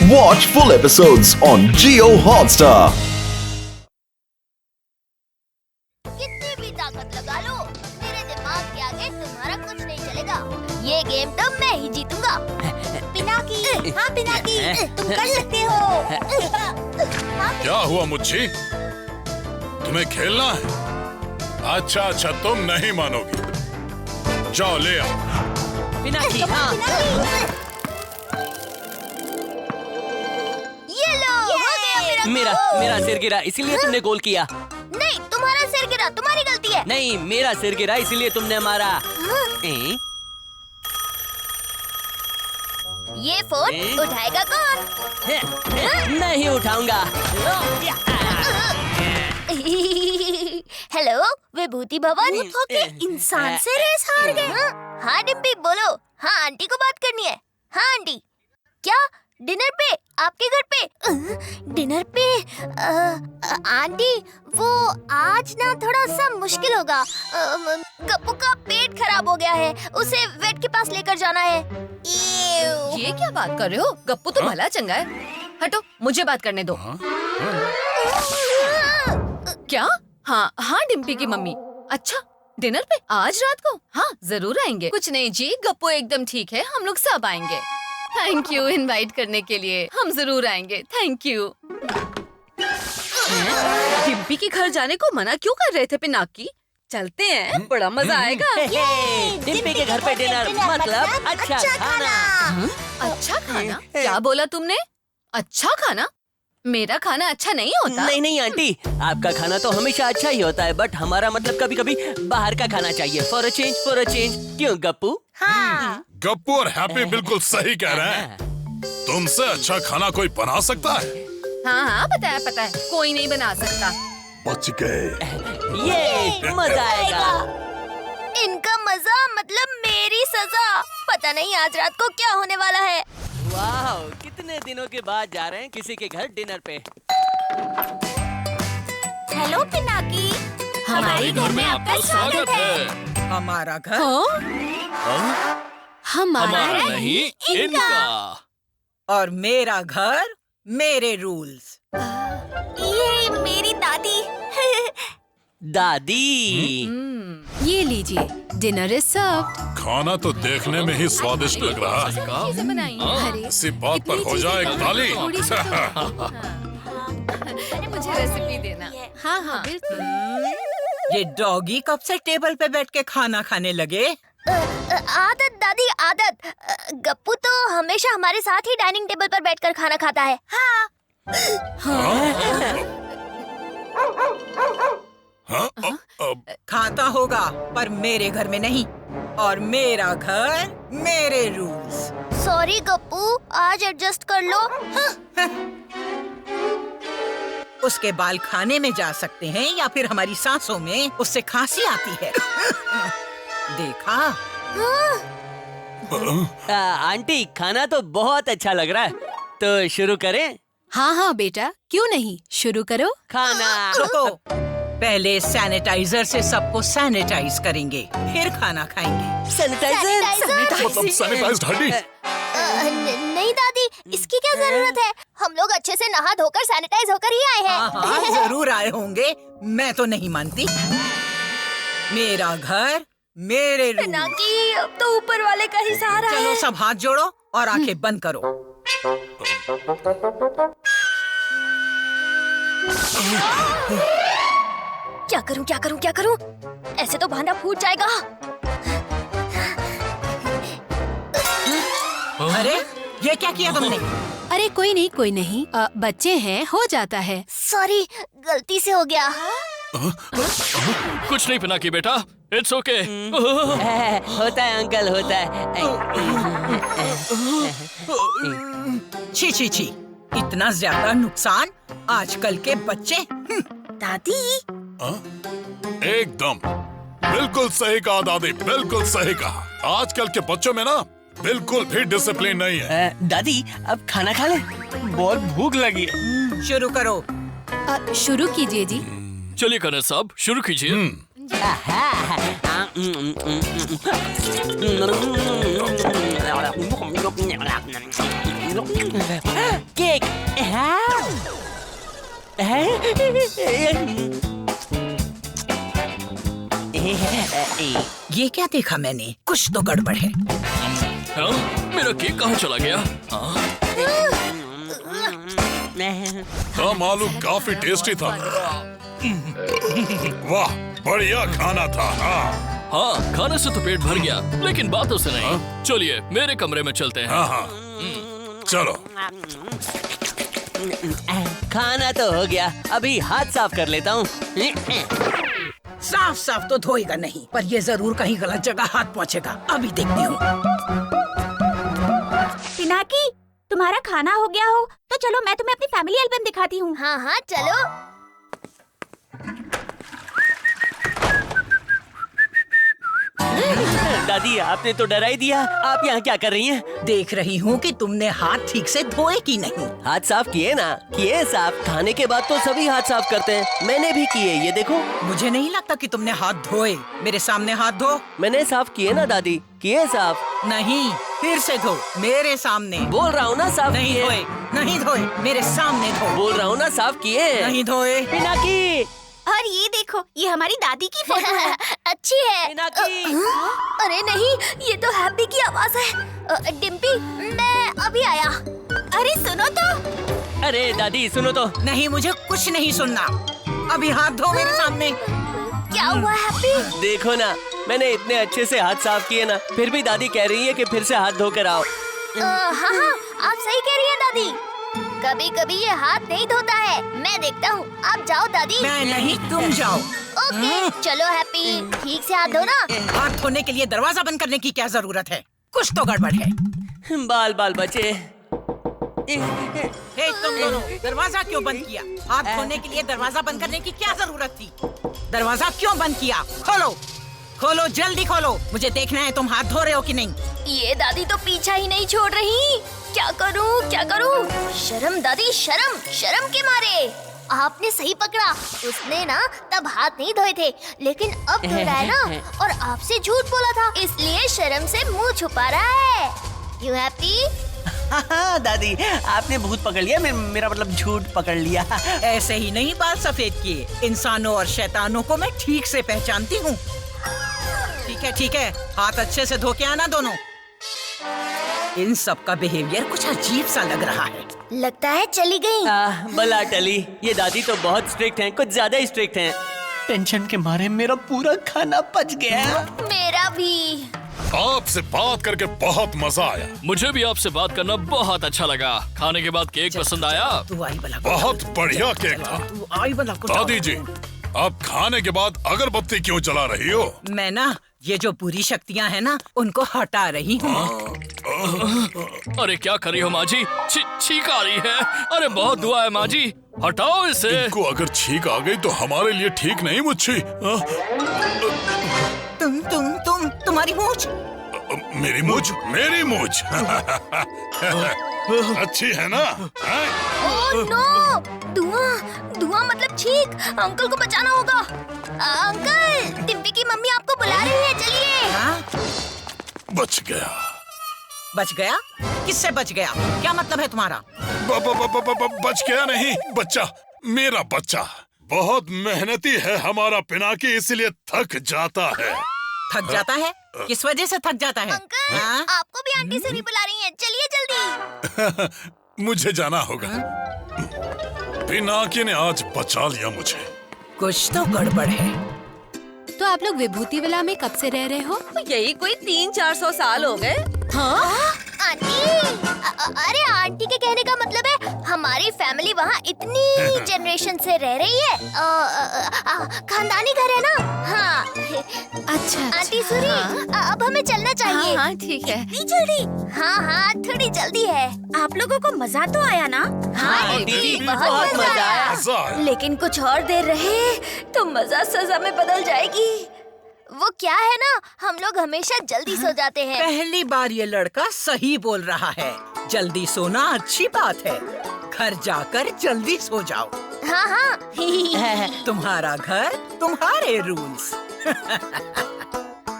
Watch full episodes on Jio Hotstar. कितनी भी ताकत लगा लो, मेरे दिमाग के आगे तुम्हारा कुछ नहीं चलेगा। ये गेम तो मैं ही जीतूंगा। पिनाकी, हाँ पिनाकी, तुम कर सकते हो। क्या हुआ मुच्छी? तुम्हें खेलना है? अच्छा तुम नहीं मानोगी। जाओ ले आओ। पिनाकी, हाँ। ये लो, हो गया मेरा मेरा सिर गिरा इसीलिए तुमने गोल किया। नहीं, तुम्हारा सिर गिरा, तुम्हारी गलती है। नहीं, मेरा सिर गिरा इसीलिए तुमने मारा। ये फोन उठाएगा कौन? नहीं उठाऊंगा। हेलो, विभूति भवन। इंसान से रेस हार गए। हाँ डिम्पी बोलो। हाँ आंटी को बात करनी है। हाँ आंटी, क्या डिनर पे? आपके घर पे? डिनर पे? आंटी वो आज ना थोड़ा सा मुश्किल होगा। गप्पू का पेट खराब हो गया है, उसे वेट के पास लेकर जाना है। ये क्या बात कर रहे हो? गप्पू तो भला चंगा है। हटो, मुझे बात करने दो। क्या? हाँ डिम्पी की मम्मी। अच्छा, डिनर पे आज रात को? हाँ जरूर आएंगे। कुछ नहीं जी, गप्पू एकदम ठीक है, हम लोग सब आएंगे। थैंक यू इनवाइट करने के लिए, हम जरूर आएंगे। Thank you. डिम्पी के घर जाने को मना क्यों कर रहे थे पिनाकी? चलते हैं, बड़ा मजा आएगा। डिम्पी के घर पे डिनर मतलब अच्छा खाना। अच्छा खाना? क्या बोला तुमने? अच्छा खाना? मेरा खाना अच्छा नहीं होता? नहीं आंटी, आपका खाना तो हमेशा अच्छा ही होता है, बट हमारा मतलब कभी कभी बाहर का खाना चाहिए। For a change. क्यों गप्पू? हाँ। गप्पू और हैप्पी बिल्कुल सही कह रहे हैं। तुमसे अच्छा खाना कोई बना सकता है? हाँ पता है, कोई नहीं बना सकता। बच गए। ये मजा आएगा। इनका मजा मतलब मेरी सजा। पता नहीं आज रात को क्या होने वाला है। वाह, कितने दिनों के बाद जा रहे हैं किसी के घर डिनर पे। हेलो पिनाकी, हमारे घर में आपका स्वागत है। हमारा घर? हमारा नहीं, इनका। और मेरा घर, मेरे रूल्स। ये मेरी दादी। दादी। ये लीजिए, डिनर इज सर्व्ड। खाना तो देखने में ही स्वादिष्ट लग रहा है। चीजें बनाई हैं। अरे, इसी बात पर हो जाए एक ताली। थोड़ी सी मुझे रेसिपी देना। हाँ बिल्कुल। ये डॉगी कब से टेबल पे बैठ के खाना खाने लगे? आदत दादी, आदत। गप्पू तो हमेशा हमारे साथ ही डाइनिंग टेबल पर बैठकर खाना खाता है। हाँ। खाता होगा, पर मेरे घर में नहीं। और मेरा घर, मेरे रूल्स। सॉरी गप्पू, आज एडजस्ट कर लो। उसके बाल खाने में जा सकते हैं या फिर हमारी सांसों में उससे खांसी आती है। देखा? आंटी, खाना तो बहुत अच्छा लग रहा है, तो शुरू करें? हाँ बेटा, क्यों नहीं, शुरू करो। खाना। रुको, पहले सैनिटाइजर से सबको सैनिटाइज करेंगे, फिर खाना खाएंगे। सैनिटाइजर? मतलब सैनिटाइज्ड हड्डी? नहीं दादी, इसकी क्या जरूरत है? हम लोग अच्छे से नहा धोकर सैनिटाइज होकर ही आए हैं। हाँ, जरूर आए होंगे, मैं तो नहीं मानती। मेरा घर, मेरे रूल्स। पिनाकी, अब तो ऊपर वाले का ही सहारा है। चलो सब हाथ जोड़ो और आंखें बंद करो। क्या करूं? ऐसे तो भांडा फूट जाएगा। अरे, ये क्या किया तुमने? अरे कोई नहीं, बच्चे हैं, हो जाता है। सॉरी, गलती से हो गया। कुछ नहीं पिनाकी बेटा, इट्स ओके। होता है अंकल, होता है। छी, इतना ज्यादा नुकसान आजकल के बच्चे। दादी, एकदम बिल्कुल सही कहा दादी, बिल्कुल सही कहा। आजकल के बच्चों में ना बिल्कुल भी डिसिप्लिन नहीं है। दादी, अब खाना खा ले, बहुत भूख लगी है। शुरू करो। शुरू कीजिए जी। चलिए कनर साहब, शुरू कीजिए। केक। ये क्या देखा मैंने? कुछ तो गड़बड़ है। हाँ? मेरा केक कहाँ चला गया? हाँ? दम आलू काफी टेस्टी था। वाह, बढ़िया खाना था। हाँ, खाने से तो पेट भर गया, लेकिन बातों से नहीं। चलिए मेरे कमरे में चलते हैं। हाँ, चलो। खाना तो हो गया, अभी हाथ साफ कर लेता हूँ। साफ साफ तो धोएगा नहीं, पर ये जरूर कहीं गलत जगह हाथ पहुँचेगा। अभी देखती हूँ। पिनाकी, तुम्हारा खाना हो गया हो तो चलो मैं तुम्हें अपनी फैमिली एल्बम दिखाती हूँ। हाँ हाँ चलो। दादी, आपने तो डरा ही दिया। आप यहाँ क्या कर रही हैं? देख रही हूँ कि तुमने हाथ ठीक से धोए कि नहीं। हाथ साफ किए ना? किए साफ। खाने के बाद तो सभी हाथ साफ करते हैं, मैंने भी किए। ये देखो। मुझे नहीं लगता कि तुमने हाथ धोए। मेरे सामने हाथ धो। मैंने साफ किए ना दादी, किए साफ। नहीं, फिर से धो मेरे सामने। बोल रहा हूँ ना साफ नहीं किए। धोए, नहीं धोए, मेरे सामने धो। बोल रहा हूँ ना साफ किए। नहीं धोए। पिनाकी, और ये देखो, ये हमारी दादी की फोटो है। अच्छी है। पिनाकी। अरे नहीं, ये तो हैप्पी की आवाज है। डिम्पी, मैं अभी आया। अरे सुनो तो। अरे दादी सुनो तो। नहीं, मुझे कुछ नहीं सुनना। अभी हाथ धो मेरे सामने। क्या हुआ हैप्पी? देखो ना, मैंने इतने अच्छे से हाथ साफ किए ना, फिर भी दादी कह रही है कि फिर से हाथ धो कर आओ। हाँ हाँ, आप सही कह रही हैं दादी। कभी कभी ये हाथ नहीं धोता है। मैं देखता हूँ, आप जाओ दादी। मैं नहीं, तुम जाओ। ओके, चलो हैप्पी, ठीक से हाथ धो ना। हाथ धोने के लिए दरवाजा बंद करने की क्या जरूरत है? कुछ तो गड़बड़ है। बाल बाल बचे। हे तुम दोनों, दरवाजा क्यों बंद किया? हाथ धोने के लिए दरवाजा बंद करने की क्या जरूरत थी? दरवाजा क्यों बंद किया? खोलो, खोलो, जल्दी खोलो। मुझे देखना है तुम हाथ धो रहे हो कि नहीं। ये दादी तो पीछा ही नहीं छोड़ रही। क्या करूं, क्या करूं? शर्म दादी, शर्म, शर्म के मारे। आपने सही पकड़ा, उसने ना तब हाथ नहीं धोए थे, लेकिन अब धो रहा है ना, और आपसे झूठ बोला था, इसलिए शर्म से मुंह छुपा रहा है। You happy? हाँ दादी, आपने भूत पकड़ लिया, मेरा मतलब झूठ पकड़ लिया। ऐसे ही नहीं बाल सफेद किए। इंसानों और शैतानों को मैं ठीक से पहचानती हूँ। ठीक है, हाथ अच्छे से धो के आना दोनों। इन सब का बिहेवियर कुछ अजीब सा लग रहा है। लगता है चली गई। भला टली। ये दादी तो बहुत स्ट्रिक्ट हैं, कुछ ज्यादा ही स्ट्रिक्ट हैं। टेंशन के मारे मेरा पूरा खाना पच गया। मेरा भी। आपसे बात करके बहुत मजा आया। मुझे भी आपसे बात करना बहुत अच्छा लगा। खाने के बाद केक पसंद आया? तू आई वाला को बहुत बढ़िया केक था। तू आई वाला को दादी जी, आप खाने के बाद अगरबत्ती क्यों जला रही हो? मैं ना ये जो बुरी शक्तियाँ हैं ना, उनको हटा रही हूँ। अरे क्या करी हो माँ जी? छींक आ रही है। अरे बहुत दुआ है माँ जी, हटाओ इसे। इनको अगर छींक आ गई तो हमारे लिए ठीक नहीं मुच्छी। तुम्हारी मूंछ। मेरी मूछ, मेरी मूछ। अच्छी है ना? Oh no! धुआं मतलब छींक। अंकल को बचाना होगा। अंकल, डिम्पी की मम्मी आपको बुला रही है, चलिए। हाँ? बच गया। बच गया? किससे बच गया? क्या मतलब है तुम्हारा? बच गया नहीं, बच्चा, मेरा बच्चा बहुत मेहनती है हमारा पिनाकी, इसलिए थक जाता है। थक जाता है? किस वजह से थक जाता है? अंकल, हाँ? आपको भी आंटी सरी बुला रही हैं, चलिए जल्दी। मुझे जाना होगा। पिनाकी ने आज बचा लिया मुझे। कुछ तो गड़बड़ है। तो आप लोग विभूति विला में कब से रह रहे हो? यही कोई 300-400 साल हो गए। हाँ? आंटी, अरे आंटी के कहने का मतलब है हमारी फैमिली वहाँ इतनी जनरेशन से रह रही है। खानदानी घर है ना। हाँ। अच्छा। आंटी सुरी, अब हमें चलना चाहिए। हाँ ठीक है। इतनी जल्दी? हाँ, थोड़ी जल्दी है। आप लोगों को मजा तो आया ना? हाँ दीदी, बहुत मजा आया। मजा आया। लेकिन कुछ और देर रहे तो मजा सजा में बदल जाएगी। वो क्या है ना, हम लोग हमेशा जल्दी सो जाते हैं। पहली बार ये लड़का सही बोल रहा है। जल्दी सोना अच्छी बात है। घर जाकर जल्दी सो जाओ। हाँ। तुम्हारा घर, तुम्हारे rules.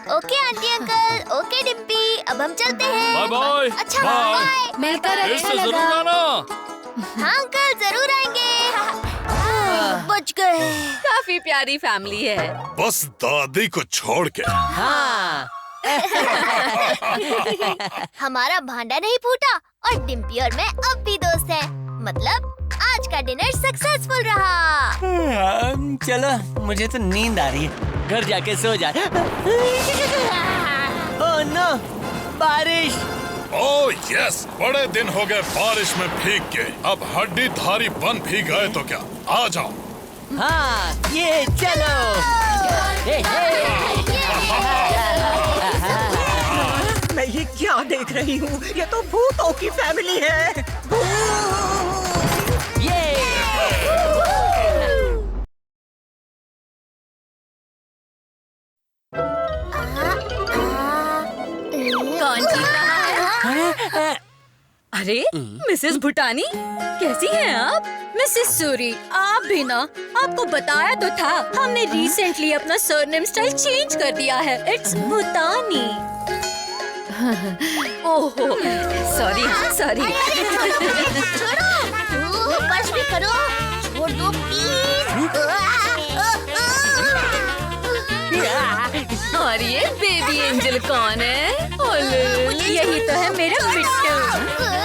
Okay aunty uncle, okay Dimpy, अब हम चलते हैं। Bye bye. अच्छा बाय। बाय। मिलकर फिर अच्छा से जरूर लगा। आना। हाँ अंकल जरूर आएंगे। बच गए। काफी प्यारी फैमिली है। बस दादी को छोड़ के। हाँ। हमारा भांडा नहीं फूटा और डिम्पी और मैं अब भी दोस्त हैं। मतलब आज का डिनर सक्सेसफुल रहा। चलो, मुझे तो नींद आ रही है, घर जाके सो जा। ओह नो, बारिश। ओह यस, बड़े दिन हो गए बारिश में भीग के। अब हड्डी धारी बन भी गए तो क्या, आ जाओ। हाँ, ये चलो। हे, मैं ये क्या देख रही हूँ? ये तो भूतों की फैमिली है। ये। कौन जीत रहा है? अरे मिसेस भूटानी, कैसी हैं आप? मिसेस सूरी, आप भी ना, आपको बताया तो था, हमने रिसेंटली अपना सरनेम स्टाइल चेंज कर दिया है। इट्स भूटानी। ओहो, सॉरी सॉरी। छोड़ो, बस भी करो, छोड़ दो प्लीज। और ये बेबी एंजल कौन है? ओले, यही तो है मेरा बिट्टू।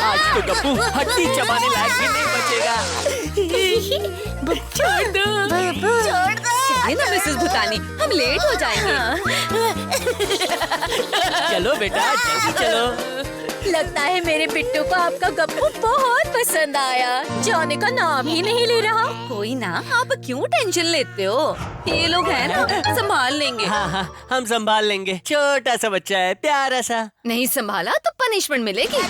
आज तो गप्पू हड्डी चबाने लायक भी नहीं बचेगा। छोड़ दो। छोड़ दो। चलिए ना मिसेस भूटानी, हम लेट हो जाएंगे। चलो बेटा, जल्दी चलो। लगता है मेरे बिट्टू को आपका गप्पू बहुत पसंद आया। जाने का नाम ही नहीं ले रहा। कोई ना, आप क्यों टेंशन लेते हो? ये लोग हैं ना, संभाल लेंगे। हाँ हाँ, हम संभाल लेंगे। छोटा सा बच्चा है, प्यारा सा। नहीं संभाला तो पनिशमेंट मिलेगी।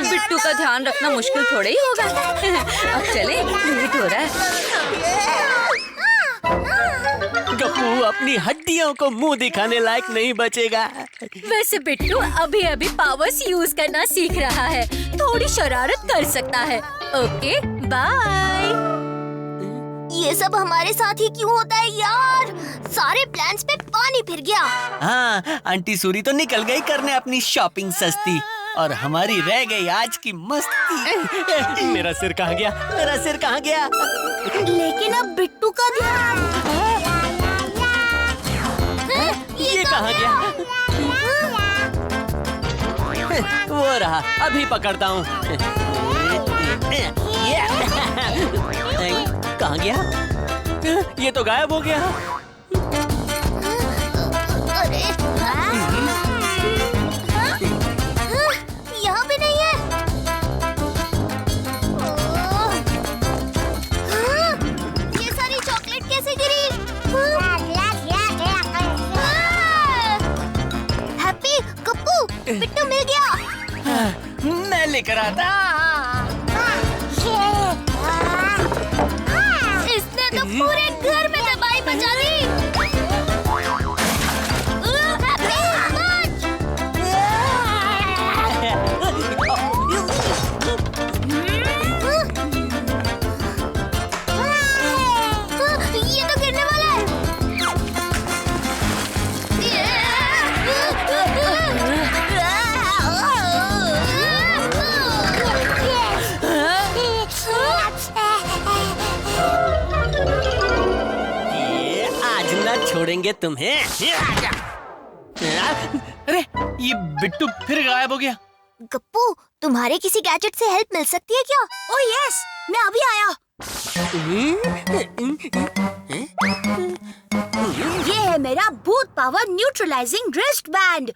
बिट्टू का ध्यान रखना मुश्किल थोड़ा ही होगा। अब चले, लेट हो रहा है। गप्पू अपनी हड्डियों को मुंह दिखाने लायक नहीं बचेगा। वैसे बिट्टू अभी अभी पावर्स यूज करना सीख रहा है, थोड़ी शरारत कर सकता है। Okay bye. ये सब हमारे साथ ही क्यों होता है यार? सारे प्लान्स पे पानी फिर गया। हाँ, आंटी सूरी तो निकल गई करने अपनी शॉपिंग सस्ती, और हमारी रह गई आज की मस्ती। मेरा सिर कहाँ गया? मेरा सिर कहाँ गया? लेकिन अब बिट्टू का ध्यान। ये कहाँ गया? वो रहा, अभी पकड़ता हूँ। कहाँ गया? ये तो गायब हो गया। अरे यहाँ भी नहीं है। ये सारी चॉकलेट कैसे गिरी? हैप्पी, गप्पू, बिट्टू मिल गया। मैं लेकर आता। इसने तो पूरे घर में तबाही मचा दी। ये तो गिरने वाला है। ये आज ना छोड़ेंगे तुम्हें। अरे, ये बिट्टू फिर गायब हो गया। गप्पू, तुम्हारे किसी गैजेट से हेल्प मिल सकती है क्या? ओह यस, मैं अभी आया। ये है मेरा भूत power neutralising wrist band.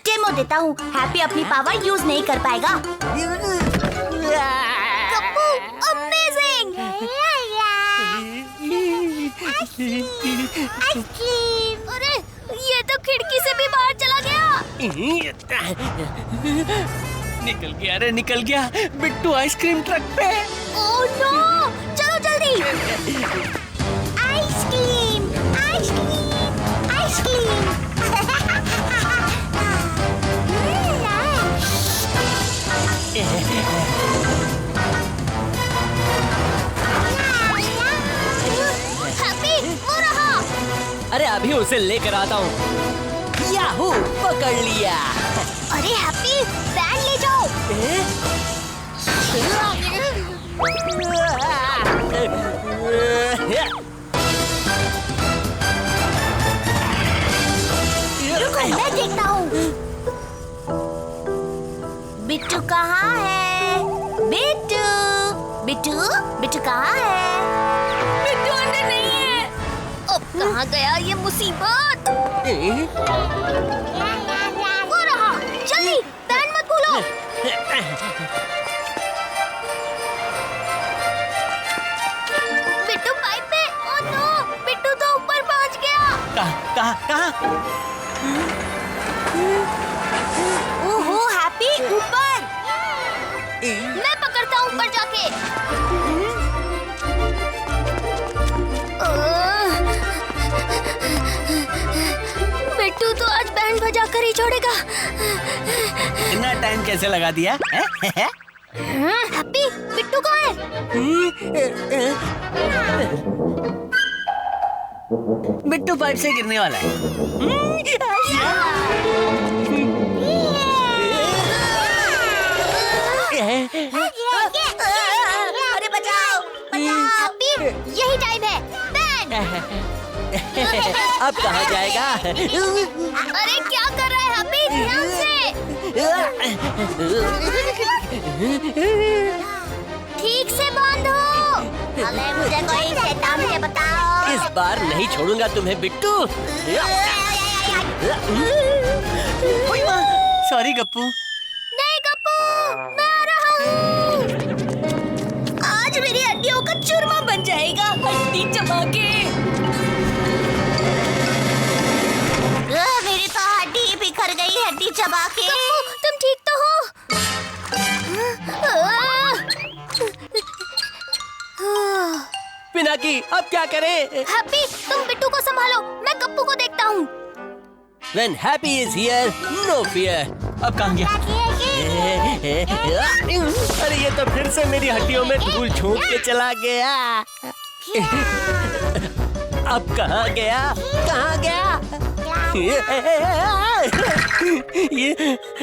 Demo देता हूँ। हैप्पी अपनी पावर यूज नहीं कर पाएगा। गप्पू, अमेजिंग। आइसक्रीम। अरे, ये तो खिड़की से भी बाहर चला गया। निकल गया रे, निकल गया। बिट्टू आइसक्रीम ट्रक पे। Oh no! चलो जल्दी। Ice cream, ice cream, ice cream. हैप्पी, वो रहा। अभी उसे लेकर आता हूँ। याहू, पकड़ लिया। अरे हैप्पी, बैंड ले जाओ। रुको, मैं देखता हूँ। बिट्टू कहाँ है? बिट्टू, बिट्टू, बिट्टू कहाँ है? बिट्टू अंदर नहीं है। अब कहाँ गया ये मुसीबत? वो रहा, जल्दी बैंड मत भूलो। बिट्टू पाइप में। ओह नो, बिट्टू तो ऊपर पहुंच गया। कहाँ? ओहो हैप्पी, ऊपर। मैं पकड़ता हूँ ऊपर जाके। बिट्टू तो आज बैंड बजा कर ही छोड़ेगा। इतना टाइम कैसे लगा दिया? हैप्पी, बिट्टू कहाँ है? बिट्टू पाइप से गिरने वाला है। अरे बचाओ, हैप्पी, यही टाइम है। बैंड। अब कहाँ जाएगा? अरे क्या कर रहा है हैप्पी? ध्यान से। ठीक से बांधो। अबे मुझे कोई शैतान से बताओ। इस बार नहीं छोड़ूंगा तुम्हें बिट्टू। सॉरी गप्पू। नहीं गप्पू, मैं आ रहा हूँ। आज मेरी हड्डियों का चूरमा बन जाएगा, हड्डी चबा के। मेरी तो हड्डी बिखर गई, हड्डी चबा के। तुम ठीक तो हो? पिनाकी, अब क्या करें? हैप्पी, तुम बिट्टू को संभालो, मैं गप्पू को देखता हूँ। When happy is here, no fear. अब कहाँ गया? अरे ये तो फिर से मेरी हड्डियों में धूल झोंक के चला गया। अब कहाँ गया? कहाँ गया?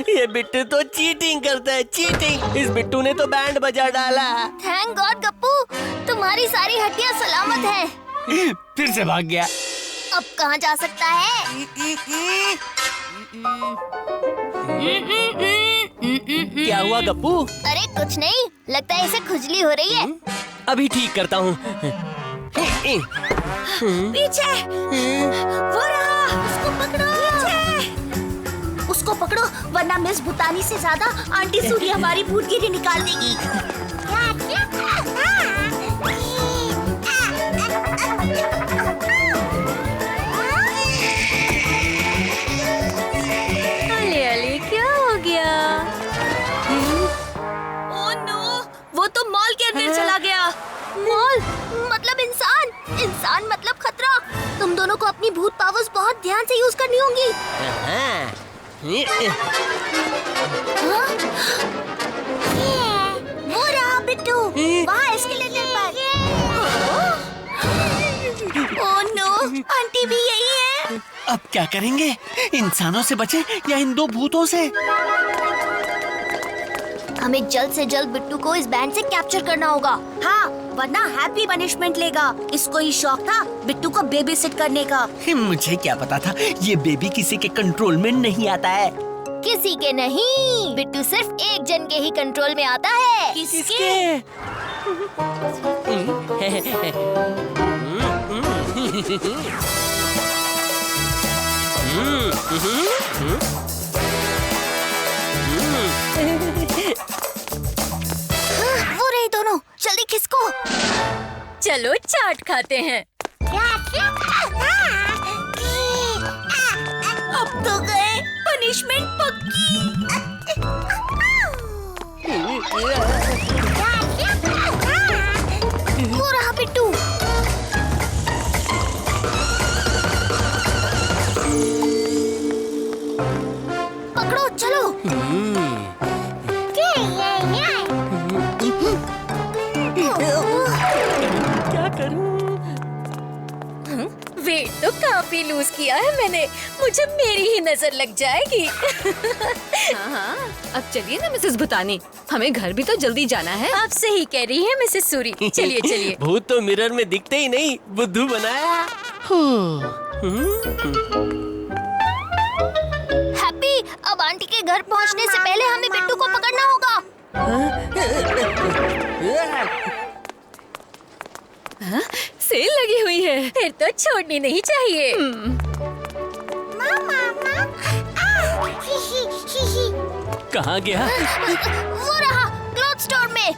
ये बिट्टू तो चीटिंग करता है, चीटिंग। इस बिट्टू ने तो बैंड बजा डाला। थैंक गॉड गप्पू, तुम्हारी सारी हड्डियाँ सलामत हैं। फिर से भाग गया। अब कहाँ जा सकता है? क्या हुआ गप्पू? अरे कुछ नहीं, लगता है इसे खुजली हो रही है। अभी ठीक करता हूँ। पीछे वो रहा, उसको पकड़ो। पीछे उसको पकड़ो, वरना मिस भूतानी से ज्यादा आंटी सूरी हमारी भूतगिरी निकाल देगी। अली क्या हो गया? ओह नो, वो तो मॉल के अंदर चला गया। मॉल मतलब इंसान, इंसान मतलब खतरा। तुम दोनों को अपनी भूत पावर्स बहुत ध्यान से यूज करनी होंगी। हाँ? वो रहा बिट्टू, वहाँ एस्केलेटर पर। ओह नो, आंटी भी यही है। अब क्या करेंगे? इंसानों से बचे या इन दो भूतों से? हमें जल्द से जल्द बिट्टू को इस बैंड से कैप्चर करना होगा। हाँ, वरना हैप्पी पनिशमेंट लेगा। इसको ही शौक था बिट्टू को बेबी सिट करने का। मुझे क्या पता था ये बेबी किसी के कंट्रोल में नहीं आता है। किसी के नहीं, बिट्टू सिर्फ एक जन के ही कंट्रोल में आता है। किसके? वो रहे दोनों, जल्दी खिसको। चलो चाट खाते हैं। अब तो गए, पनिशमेंट पक्की। वो रहा बिट्टू। पकड़ो, चलो। क्या करूं? वेट तो काफी जल्दी लूज किया है मैंने, मुझे मेरी ही नजर लग जाएगी। हाँ, अब चलिए ना मिसेस भूतानी, हमें घर भी तो जल्दी जाना है। आप सही कह रही हैं मिसेस सूरी, चलिए चलिए। भूत तो मिरर में दिखते ही नहीं, बुद्धू बनाया। हैप्पी, अब आंटी के घर पहुंचने से पहले हमें बिट्टू को पकड़ना होगा। सेल लगी हुई है। फिर तो छोड़नी नहीं चाहिए। कहाँ गया? वो रहा क्लॉथ स्टोर में।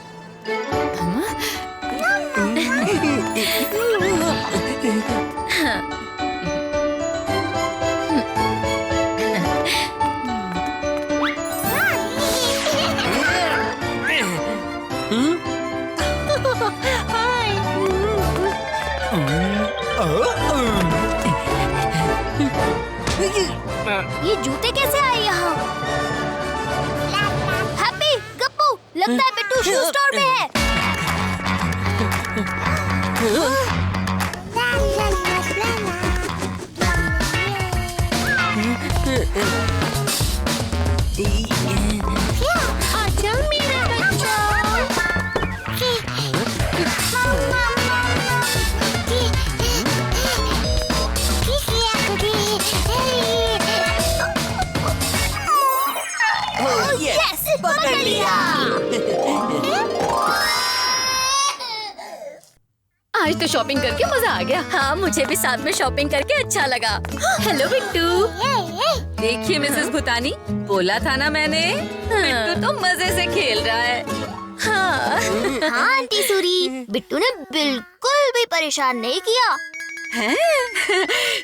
ये जूते कैसे आए यहाँ? हैप्पी, गप्पू, लगता है बिट्टू शू स्टोर में है। आजा मेरा बच्चा। यस, पकड़ लिया। आज तो शॉपिंग करके मजा आ गया। हाँ, मुझे भी साथ में शॉपिंग करके अच्छा लगा। हेलो बिट्टू। देखिए मिसेस भूतानी, बोला था ना मैंने, बिट्टू तो मजे से खेल रहा है। हाँ, हाँ आंटी सूरी, बिट्टू ने बिल्कुल भी परेशान नहीं किया। हैं?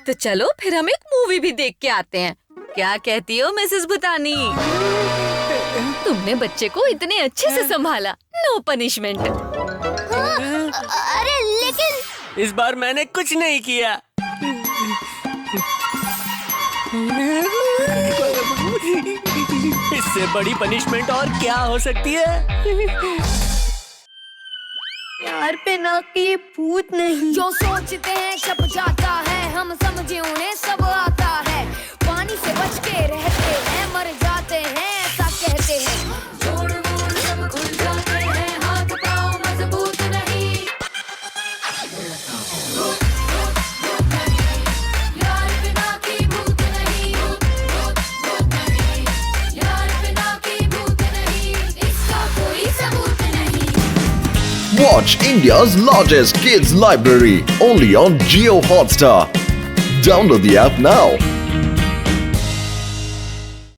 तो चलो फिर हम एक मूवी भी देख के आते हैं। क्या कहती हो मिसेस भूतानी? तुमने बच्चे को इतने अच्छे से संभाला, नो पनिशमेंट। अरे लेकिन इस बार मैंने कुछ नहीं किया। इससे बड़ी पनिशमेंट और क्या हो सकती है? यार पे ना कि ये भूत नहीं। जो सोचते हैं छप जाता है, हम समझे उन्हें सब आता है। पानी से बच के रहते हैं, मर जाते हैं ऐसा कहते हैं। जोड़ मोड़ सब खुल जाते हैं, हाथ पाँव मजबूत नहीं। यार बिना की भूत नहीं, यार बिना की भूत नहीं, इसका कोई सबूत नहीं। Watch India's largest kids library only on Jio Hotstar. Download the app now.